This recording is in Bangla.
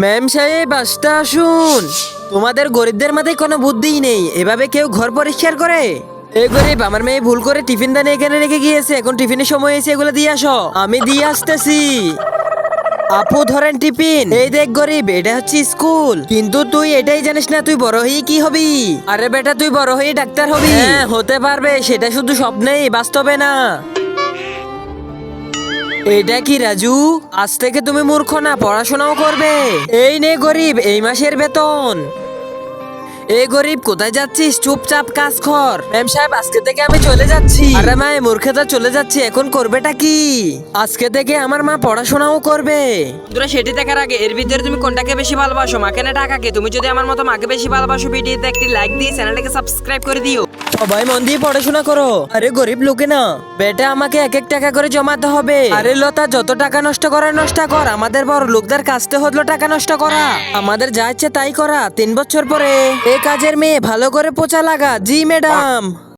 ম্যাম সাহেব আসতে আসুন। তোমাদের গরিবদের মাথায় কোনো বুদ্ধিই নেই, এভাবে কেউ ঘর পরিষ্কার করে? এই গরিব, আমার মেয়ে ভুল করে টিফিন দানে এখানে রেখে গিয়েছে, এখন টিফিনের সময় এসে এগুলো দিয়ে আসো। আমি দিয়ে আসতেছি। আপু ধরেন টিফিন। এই দেখ গরিব, এটা হচ্ছে স্কুল, কিন্তু তুই এটাই জানিস না তুই বড় হয়ে কি হবি। আরে বেটা, তুই বড় হয়ে ডাক্তার হবি। হ্যাঁ হতে পারবে, সেটা শুধু স্বপ্নেই, বাস্তবে না। এটা কি রাজু? আজ থেকে তুমি মূর্খ না, পড়াশোনাও করবে। এই নে গরিব, এই মাসের বেতন। এই গরিব, কোথায় যাচ্ছিস? চুপচাপ কাজ কর। ম্যাম সাহেব, আজকে থেকে আমি চলে যাচ্ছি। আরে মা, মূর্খতা চলে যাচ্ছি, এখন করবেটা কি? আজকে থেকে আমার মা পড়াশোনাও করবে। বন্ধুরা, সেটি দেখার আগে এর ভিতরে তুমি কোনটাকে বেশি ভালোবাসো, মাকে না টাকাকে? তুমি যদি আমার মতো মাকে বেশি ভালোবাসো, ভিডিওতে একটি লাইক দিয়ে চ্যানেলটাকে সাবস্ক্রাইব করে দিও। সবাই মন দিয়ে পড়াশোনা করো। আরে গরিব লোকে না, বেটা আমাকে এক এক টাকা করে জমাতে হবে। আরে লতা, যত টাকা নষ্ট করার নষ্ট কর, আমাদের বড় লোকদের কাছতে হলো টাকা নষ্ট করা। আমাদের যা ইচ্ছে তাই করা। 3 বছর পরে এই কাজের মেয়ে ভালো করে পোছা লাগা। জি ম্যাডাম।